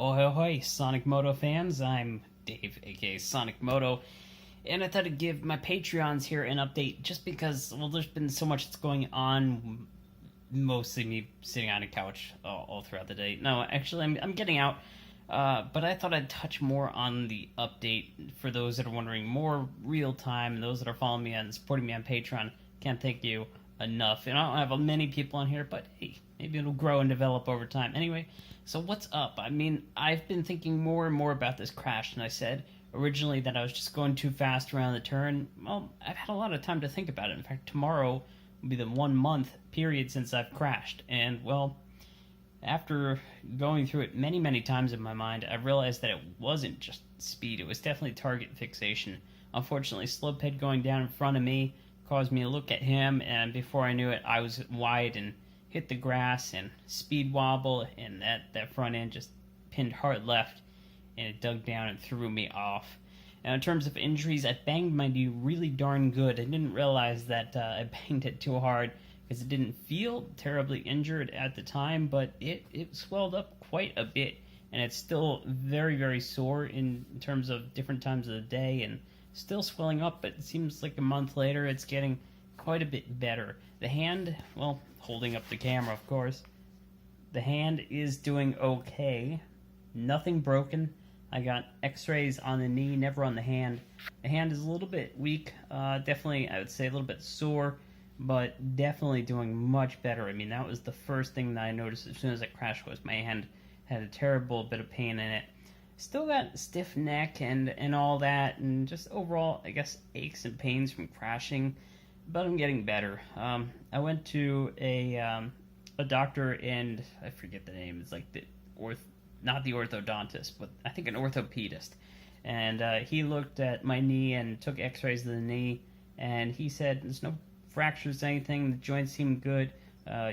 Ahoy, Sonic Moto fans. I'm Dave, aka Sonic Moto, and I thought I'd give my Patreons here an update just because, well, there's been so much that's going on, mostly me sitting on a couch all throughout the day. No, actually, I'm getting out, but I thought I'd touch more on the update for those that are wondering, more real time, and those that are following me and supporting me on Patreon. Can't thank you enough. And I don't have many people on here, but hey, maybe it'll grow and develop over time. Anyway, so what's up? I mean, I've been thinking more and more about this crash, and I said originally that I was just going too fast around the turn. Well, I've had a lot of time to think about it. In fact, tomorrow will be the 1 month period since I've crashed, and well, after going through it many, many times in my mind, I realized that it wasn't just speed, it was definitely target fixation. Unfortunately, Slophead going down in front of me caused me to look at him, and before I knew it, I was wide and hit the grass and speed wobble, and that front end just pinned hard left, and it dug down and threw me off. Now, in terms of injuries, I banged my knee really darn good. I didn't realize that I banged it too hard because it didn't feel terribly injured at the time, but it swelled up quite a bit, and it's still very, very sore in terms of different times of the day, and still swelling up, but it seems like a month later it's getting quite a bit better. The hand, well, holding up the camera, of course, the hand is doing okay. Nothing broken. I got x-rays on the knee, never on the hand. The hand is a little bit weak, definitely, I would say, a little bit sore, but definitely doing much better. I mean, that was the first thing that I noticed as soon as I crashed, was my hand had a terrible bit of pain in it. Still got stiff neck and all that, and just overall, I guess, aches and pains from crashing, but I'm getting better. I went to a doctor, and I forget the name. It's like not the orthodontist, but I think an orthopedist. And he looked at my knee and took x-rays of the knee, and he said there's no fractures or anything. The joints seem good.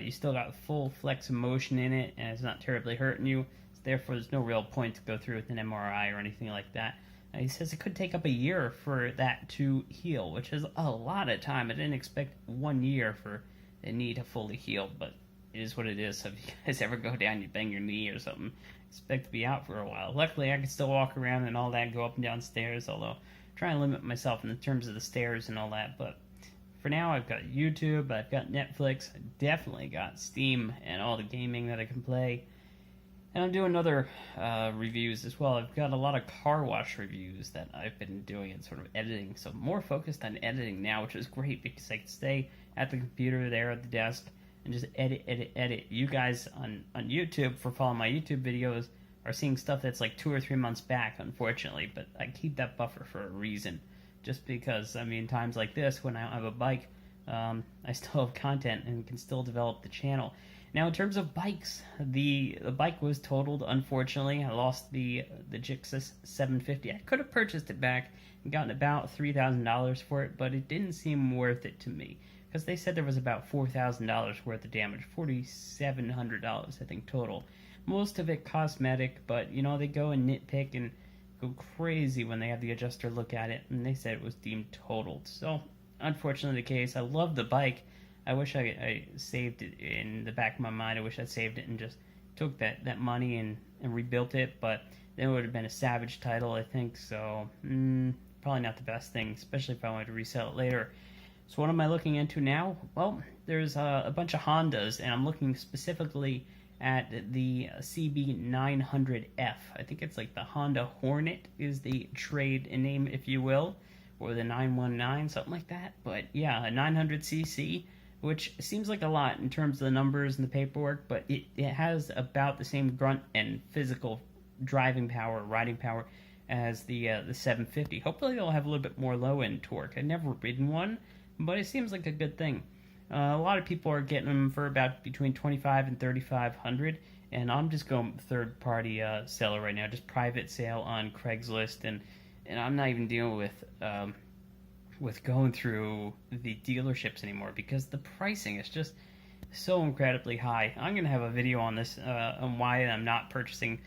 You still got full flex of motion in it, and it's not terribly hurting you. Therefore, there's no real point to go through with an MRI or anything like that. He says it could take up a year for that to heal, which is a lot of time. I didn't expect 1 year for a knee to fully heal, but it is what it is. So if you guys ever go down, you bang your knee or something, expect to be out for a while. Luckily, I can still walk around and all that, go up and down stairs, although I try and limit myself in terms of the stairs and all that. But for now, I've got YouTube, I've got Netflix, I definitely got Steam and all the gaming that I can play. And I'm doing other reviews as well. I've got a lot of car wash reviews that I've been doing and sort of editing. So more focused on editing now, which is great because I can stay at the computer there at the desk and just edit. You guys on YouTube, for following my YouTube videos, are seeing stuff that's like 2 or 3 months back, unfortunately. But I keep that buffer for a reason. Just because, I mean, times like this, when I don't have a bike, I still have content and can still develop the channel. Now, in terms of bikes, the bike was totaled, unfortunately. I lost the Gixxus 750. I could have purchased it back and gotten about $3,000 for it, but it didn't seem worth it to me, because they said there was about $4,000 worth of damage, $4,700, I think, total. Most of it cosmetic, but, you know, they go and nitpick and go crazy when they have the adjuster look at it, and they said it was deemed totaled. So, unfortunately the case. I love the bike. I wish I saved it in the back of my mind. I wish I'd saved it and just took that money and rebuilt it, but then it would have been a Savage title, I think, so probably not the best thing, especially if I wanted to resell it later. So what am I looking into now? Well, there's a bunch of Hondas, and I'm looking specifically at the CB900F. I think it's like the Honda Hornet is the trade name, if you will, or the 919, something like that. But yeah, a 900cc, which seems like a lot in terms of the numbers and the paperwork, but it has about the same grunt and physical driving power, riding power, as the 750. Hopefully they'll have a little bit more low-end torque. I've never ridden one, but it seems like a good thing. A lot of people are getting them for about between $2,500 and $3,500, and I'm just going third-party seller right now, just private sale on Craigslist, and I'm not even dealing with going through the dealerships anymore, because the pricing is just so incredibly high. I'm going to have a video on this, on why I'm not purchasing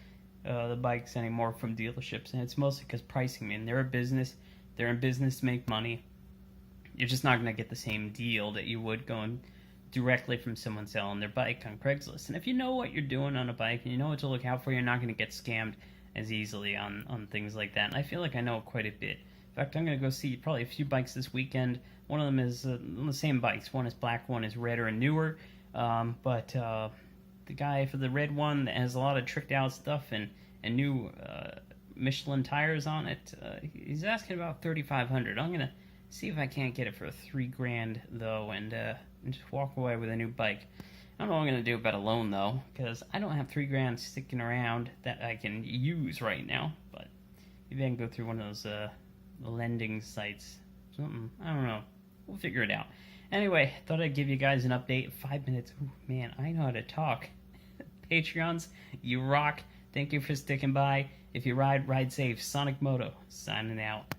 the bikes anymore from dealerships, and it's mostly because pricing. I mean, they're a business. They're in business to make money. You're just not going to get the same deal that you would going directly from someone selling their bike on Craigslist. And if you know what you're doing on a bike and you know what to look out for, you're not going to get scammed as easily on things like that. And I feel like I know quite a bit. In fact, I'm going to go see probably a few bikes this weekend. One of them is the same bikes. One is black, one is redder and newer. But the guy for the red one that has a lot of tricked out stuff and new Michelin tires on it, he's asking about $3,500. I'm going to see if I can't get it for $3,000 though, and just walk away with a new bike. I don't know what I'm gonna do about a loan though, because I don't have $3,000 sticking around that I can use right now. But maybe I can go through one of those lending sites, something. I don't know. We'll figure it out. Anyway, thought I'd give you guys an update. 5 minutes. Ooh, man, I know how to talk. Patreons, you rock. Thank you for sticking by. If you ride safe. Sonic Moto signing out.